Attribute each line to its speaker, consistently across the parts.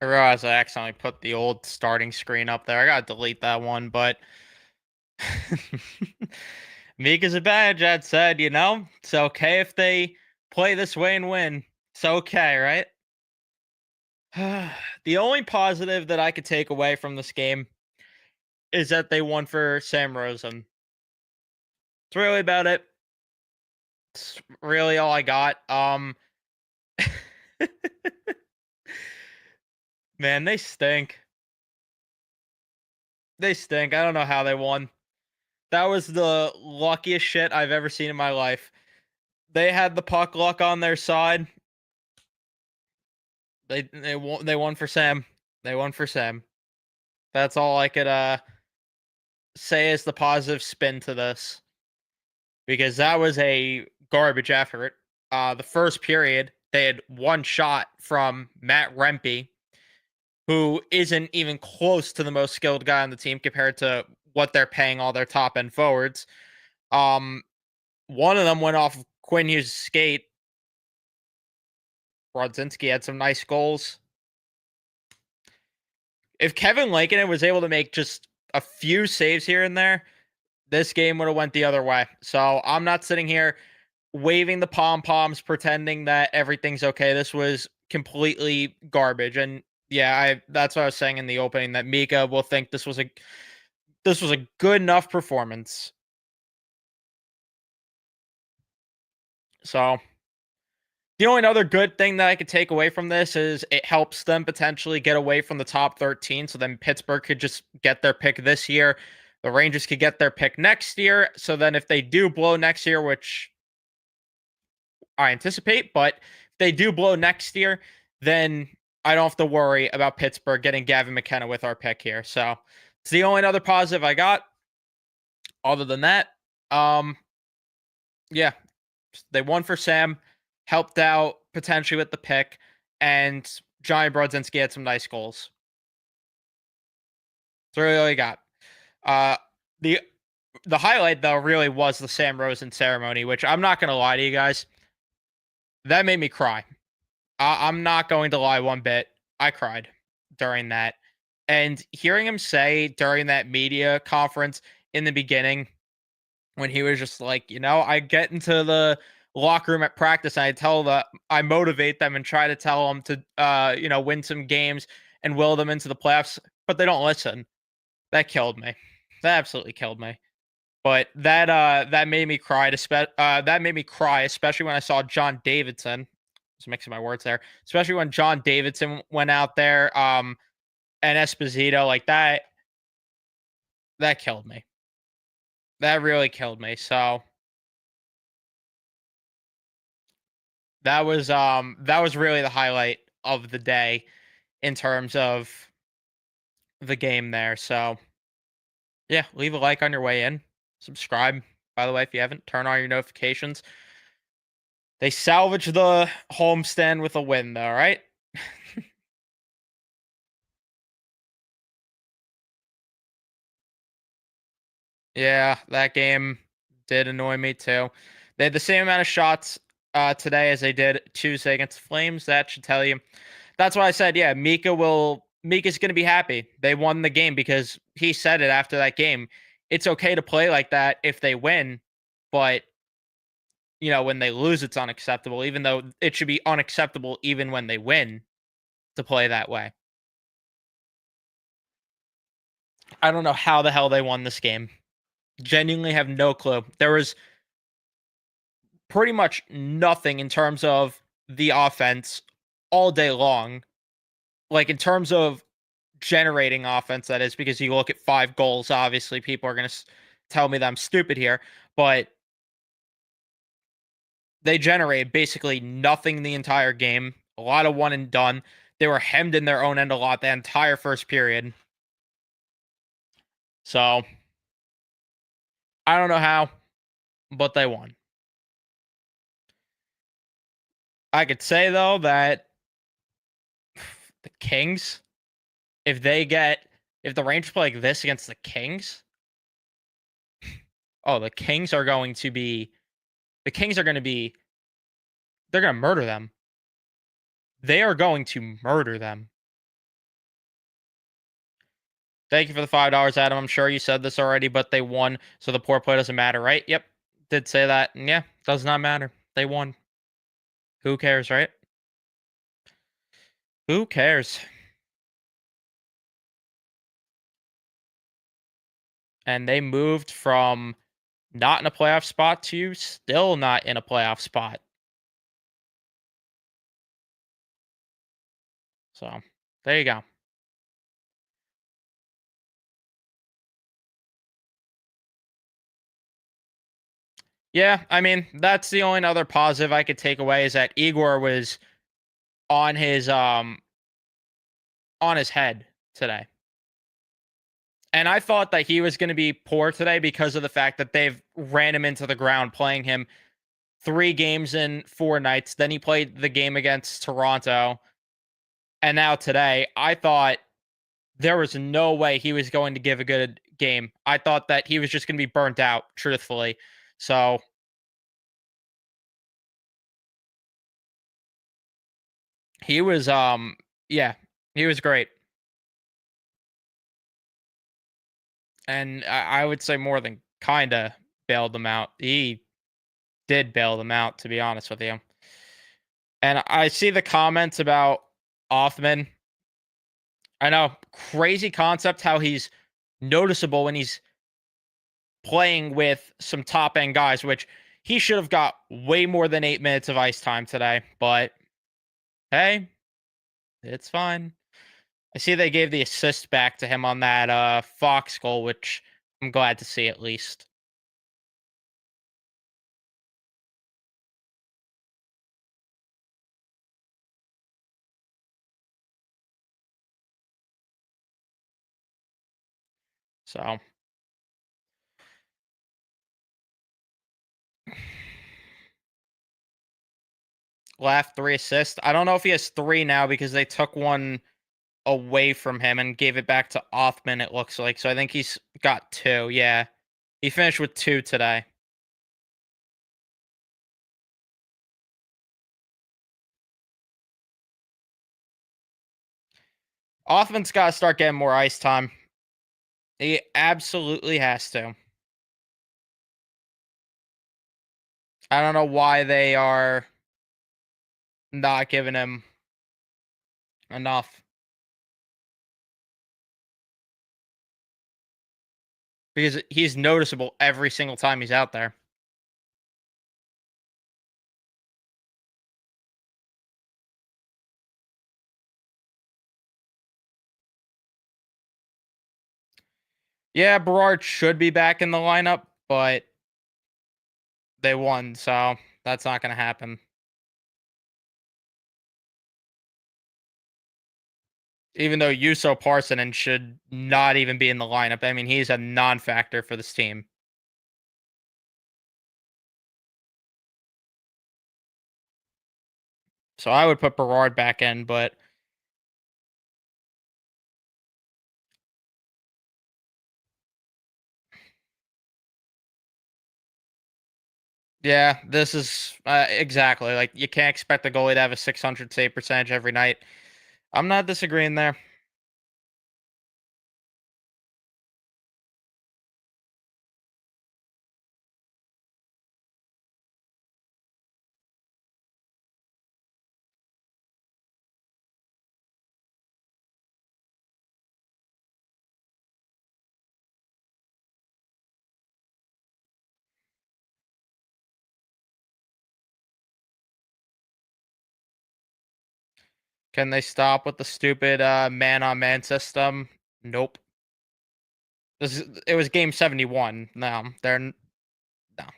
Speaker 1: I realized I accidentally put the old starting screen up there. I gotta delete that one, but meek as a badge, I'd said, it's okay if they play this way and win. It's okay, right? The only positive that I could take away from this game is that they won for Sam Rosen. It's really about it. It's really all I got. Man, they stink. They stink. I don't know how they won. That was the luckiest shit I've ever seen in my life. They had the puck luck on their side. They won for Sam. They won for Sam. That's all I could say is the positive spin to this, because that was a garbage effort. The first period, they had one shot from Matt Rempe, who isn't even close to the most skilled guy on the team compared to what they're paying all their top end forwards. Um, One of them went off of Quinn Hughes' skate. Brodzinski had some nice goals. If Kevin Lankinen was able to make just a few saves here and there, this game would have went the other way. So I'm not sitting here waving the pom poms, pretending that everything's okay. This was completely garbage, and yeah, that's what I was saying in the opening, that Mika will think this was a good enough performance. So the only other good thing that I could take away from this is it helps them potentially get away from the top 13. So then Pittsburgh could just get their pick this year. The Rangers could get their pick next year. So then if they do blow next year, which I anticipate, but if they do blow next year, then I don't have to worry about Pittsburgh getting Gavin McKenna with our pick here. So it's the only other positive I got. Other than that, um, yeah, they won for Sam, helped out potentially with the pick, and Johnny Brodzinski had some nice goals. That's really all you got. Uh, the the highlight though really was the Sam Rosen ceremony, which I'm not gonna lie to you guys, that made me cry. I'm not going to lie one bit. I cried during that, and hearing him say during that media conference in the beginning, when he was just like, I get into the locker room at practice and I motivate them and try to tell them to, win some games and will them into the playoffs, but they don't listen. That killed me. That absolutely killed me. But that made me cry. That made me cry, especially when I saw John Davidson. Just mixing my words there. Especially when John Davidson went out there, and Esposito, like that. That killed me. That really killed me. So that was really the highlight of the day in terms of the game there. So yeah, leave a like on your way in. Subscribe, by the way, if you haven't. Turn on your notifications. They salvaged the homestand with a win, though, right? Yeah, that game did annoy me too. They had the same amount of shots today as they did Tuesday against the Flames. That should tell you. That's why I said, yeah, Mika's gonna be happy. They won the game because he said it after that game. It's okay to play like that if they win, but when they lose, it's unacceptable, even though it should be unacceptable even when they win to play that way. I don't know how the hell they won this game. Genuinely have no clue. There was pretty much nothing in terms of the offense all day long. Like in terms of generating offense, that is, because you look at 5 goals, obviously people are going to tell me that I'm stupid here, but they generated basically nothing the entire game. A lot of one and done. They were hemmed in their own end a lot the entire first period. So I don't know how, but they won. I could say though that the Kings, if the Rangers play like this against the Kings, oh, the Kings are going to be, they're going to murder them. They are going to murder them. Thank you for the $5, Adam. I'm sure you said this already, but they won, so the poor play doesn't matter, right? Yep, did say that. And yeah, does not matter. They won. Who cares, right? Who cares? And they moved from not in a playoff spot to still not in a playoff spot. So there you go. Yeah, I mean, that's the only other positive I could take away is that Igor was on his um on his head today. And I thought that he was going to be poor today because of the fact that they've ran him into the ground playing him 3 games in 4 nights. Then he played the game against Toronto. And now today, I thought there was no way he was going to give a good game. I thought that he was just going to be burnt out, truthfully. So he was, yeah, he was great. And I would say more than kind of bailed them out. He did bail them out, to be honest with you. And I see the comments about Othman. I know, crazy concept how he's noticeable when he's playing with some top end guys, which he should have got way more than 8 minutes of ice time today. But hey, it's fine. I see they gave the assist back to him on that Fox goal, which I'm glad to see at least. So left 3 assists. I don't know if he has 3 now because they took one away from him and gave it back to Othman, it looks like. So I think he's got 2. Yeah. He finished with 2 today. Othman's got to start getting more ice time. He absolutely has to. I don't know why they are not giving him enough because he's noticeable every single time he's out there. Yeah, Berard should be back in the lineup, but they won, so that's not going to happen. Even though Yuso Parsonen should not even be in the lineup. I mean, he's a non-factor for this team. So I would put Berard back in, but yeah, this is exactly like you can't expect the goalie to have a 600 save percentage every night. I'm not disagreeing there. Can they stop with the stupid man-on-man system? Nope. It was game 71. No, they're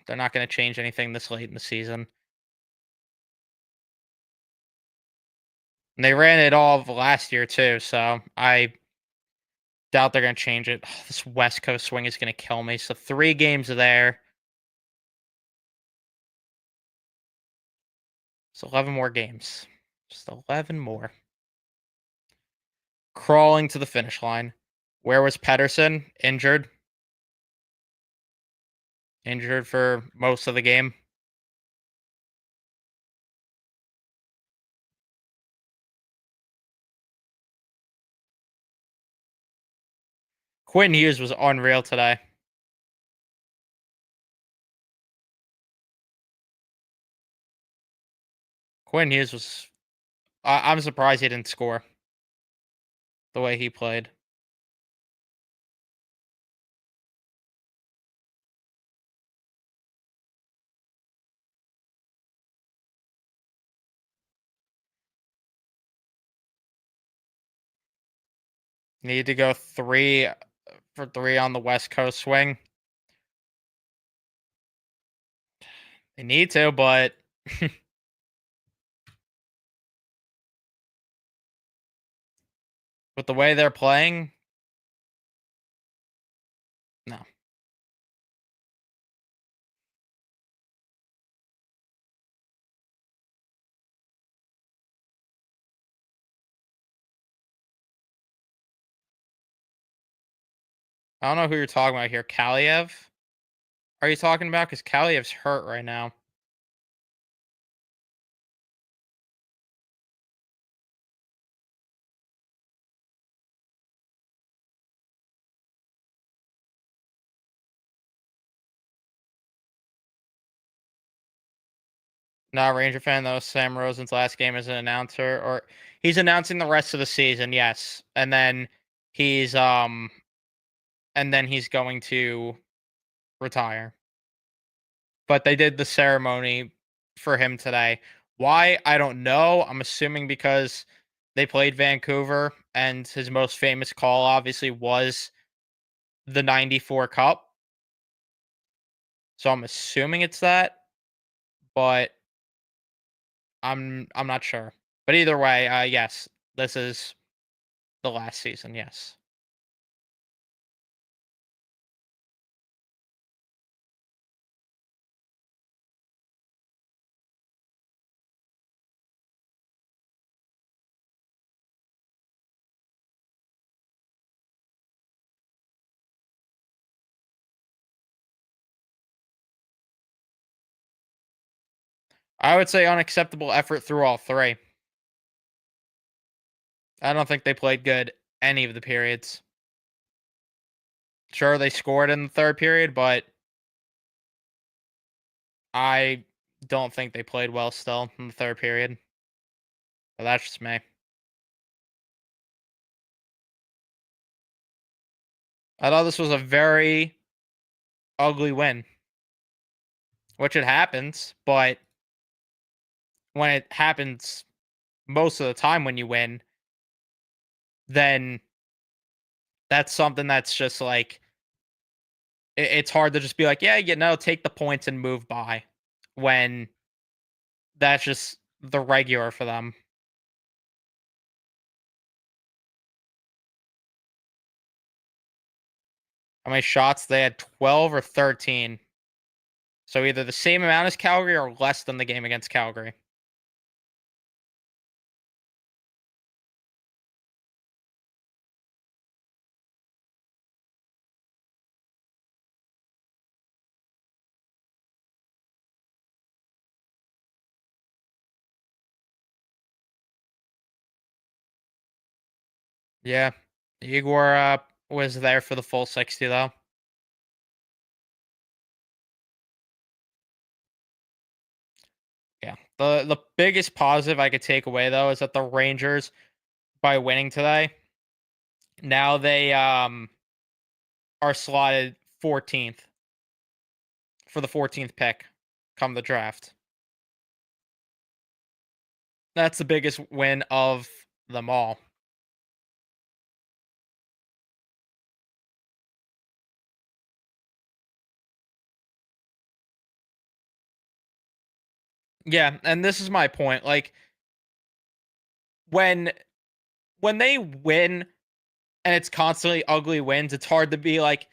Speaker 1: not going to change anything this late in the season. And they ran it all of last year too, so I doubt they're going to change it. This West Coast swing is going to kill me. So 3 games there. So 11 more games. Just 11 more. Crawling to the finish line. Where was Pedersen? Injured. Injured for most of the game. Quinn Hughes was unreal today. Quinn Hughes was. I'm surprised he didn't score the way he played. Need to go 3 for 3 on the West Coast swing. They need to, but with the way they're playing, no. I don't know who you're talking about here. Kaliev? Are you talking about? Because Kaliev's hurt right now. Not a Ranger fan though. Sam Rosen's last game as an announcer, or he's announcing the rest of the season. Yes, he's um, and then he's going to retire. But they did the ceremony for him today. Why? I don't know. I'm assuming because they played Vancouver, and his most famous call obviously was the '94 Cup. So I'm assuming it's that, but I'm not sure. But either way, yes, this is the last season. Yes. I would say unacceptable effort through all three. I don't think they played good any of the periods. Sure, they scored in the third period, but I don't think they played well still in the third period. But that's just me. I thought this was a very ugly win, which it happens, but when it happens most of the time when you win, then that's something that's just like it's hard to just be like, yeah, take the points and move by when that's just the regular for them. How many shots? They had 12 or 13. So either the same amount as Calgary or less than the game against Calgary. Yeah. Igor was there for the full 60 though. Yeah. The biggest positive I could take away though is that the Rangers, by winning today, now they are slotted 14th for the 14th pick come the draft. That's the biggest win of them all. Yeah, and this is my point. Like when when they win and it's constantly ugly wins, it's hard to be like,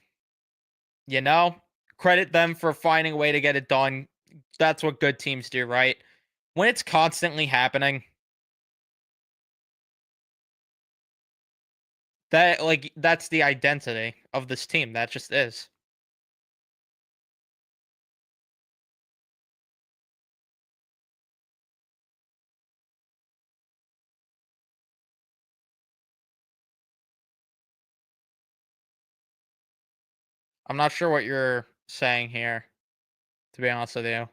Speaker 1: you know, credit them for finding a way to get it done. That's what good teams do, right? When it's constantly happening, that's the identity of this team. That just is. I'm not sure what you're saying here, to be honest with you.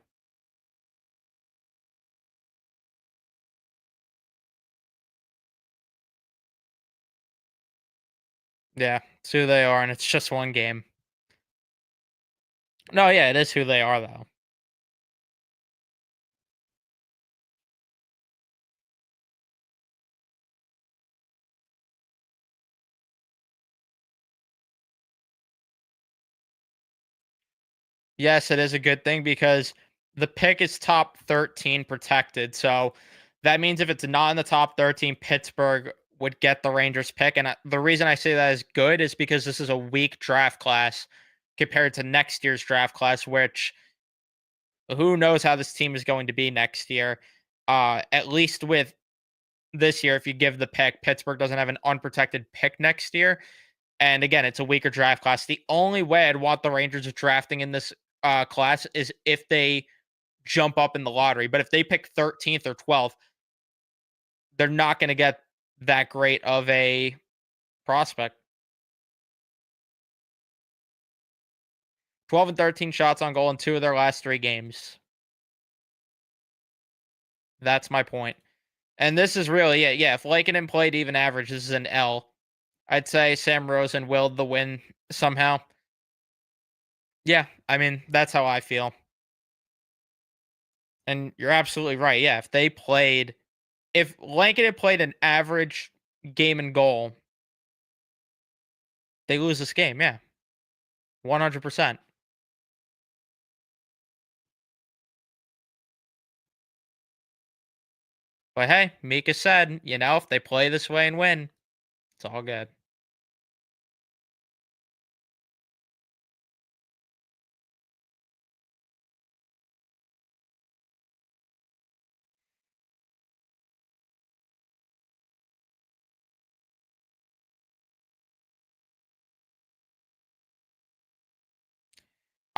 Speaker 1: Yeah, it's who they are, and it's just one game. No, yeah, it is who they are, though. Yes, it is a good thing because the pick is top 13 protected. So that means if it's not in the top 13, Pittsburgh would get the Rangers pick. And the reason I say that is good is because this is a weak draft class compared to next year's draft class, which who knows how this team is going to be next year. At least with this year, if you give the pick, Pittsburgh doesn't have an unprotected pick next year. And again, it's a weaker draft class. The only way I'd want the Rangers drafting in this class is if they jump up in the lottery. But if they pick 13th or 12th, they're not going to get that great of a prospect. 12 and 13 shots on goal in two of their last three games. That's my point. And this is really it. Yeah, if Lakeinen played even average, this is an L. I'd say Sam Rosen willed the win somehow. Yeah, I mean, that's how I feel. And you're absolutely right. Yeah, if Lankinen had played an average game and goal, they lose this game. Yeah, 100%. But hey, Mika said, if they play this way and win, it's all good.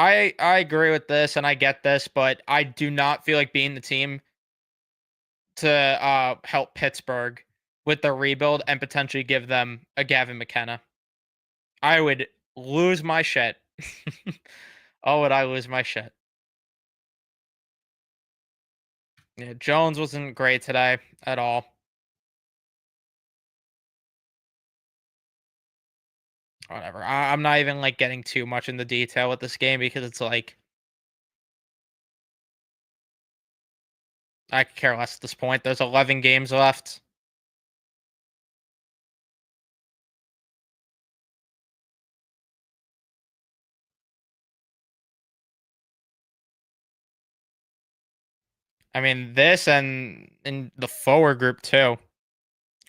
Speaker 1: I agree with this and I get this, but I do not feel like being the team to help Pittsburgh with the rebuild and potentially give them a Gavin McKenna. I would lose my shit. Oh, would I lose my shit? Yeah, Jones wasn't great today at all. Whatever. I'm not even like getting too much in the detail with this game because it's like I could care less at this point. There's 11 games left. I mean, this and in the forward group too.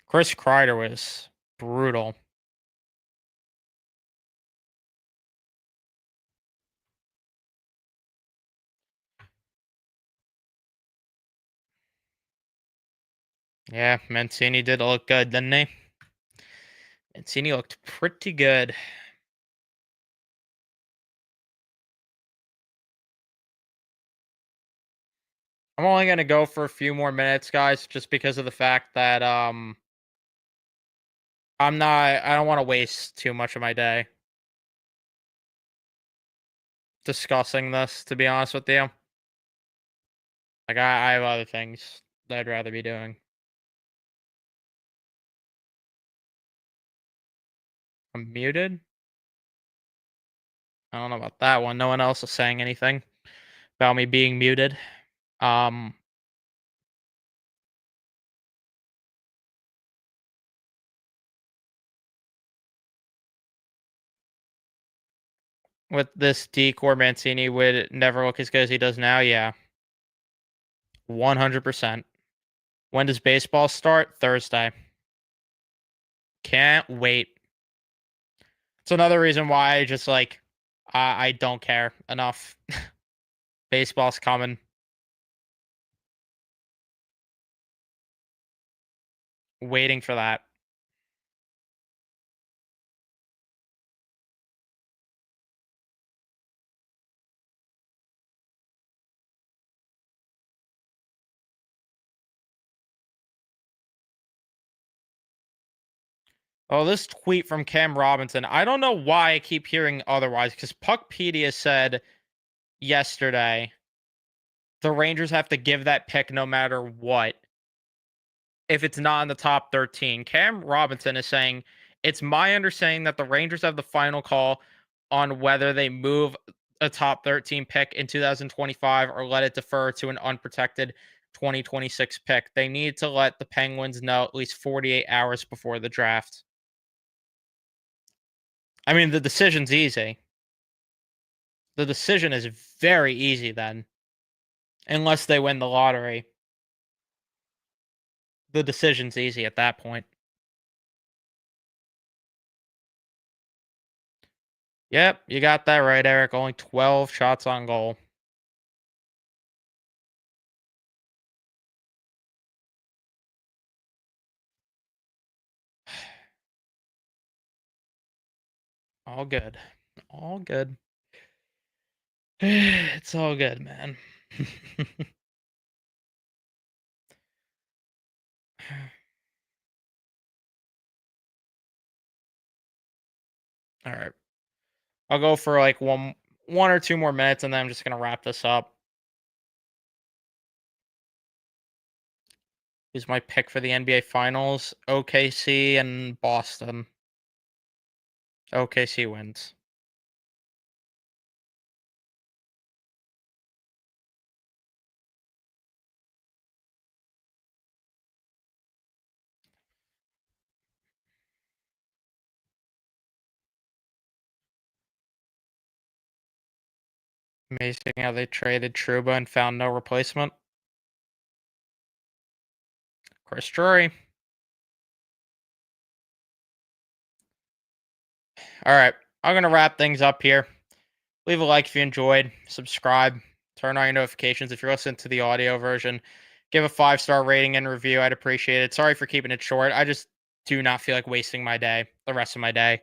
Speaker 1: Chris Kreider was brutal. Yeah, Mancini did look good, didn't he? Mancini looked pretty good. I'm only gonna go for a few more minutes, guys, just because of the fact that I don't want to waste too much of my day discussing this, to be honest with you. Like I have other things that I'd rather be doing. I'm muted. I don't know about that one. No one else is saying anything about me being muted. Um, with this decor, Mancini would never look as good as he does now. Yeah, 100%. When does baseball start? Thursday. Can't wait. It's another reason why I just like I don't care enough. Baseball's coming. Waiting for that. Oh, this tweet from Cam Robinson. I don't know why I keep hearing otherwise because Puckpedia said yesterday the Rangers have to give that pick no matter what if it's not in the top 13. Cam Robinson is saying, it's my understanding that the Rangers have the final call on whether they move a top 13 pick in 2025 or let it defer to an unprotected 2026 pick. They need to let the Penguins know at least 48 hours before the draft. I mean, the decision's easy. The decision is very easy then, unless they win the lottery. The decision's easy at that point. Yep, you got that right, Eric. Only 12 shots on goal. All good. All good. It's all good, man. All right. I'll go for like one or two more minutes and then I'm just going to wrap this up. Here's my pick for the NBA Finals, OKC and Boston. OKC wins. Amazing how they traded Truba and found no replacement. Chris Drury. All right. I'm going to wrap things up here. Leave a like if you enjoyed. Subscribe. Turn on your notifications if you're listening to the audio version. Give a 5-star rating and review. I'd appreciate it. Sorry for keeping it short. I just do not feel like wasting my day, the rest of my day,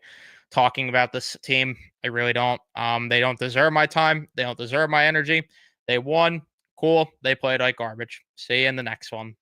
Speaker 1: talking about this team. I really don't. They don't deserve my time. They don't deserve my energy. They won. Cool. They played like garbage. See you in the next one.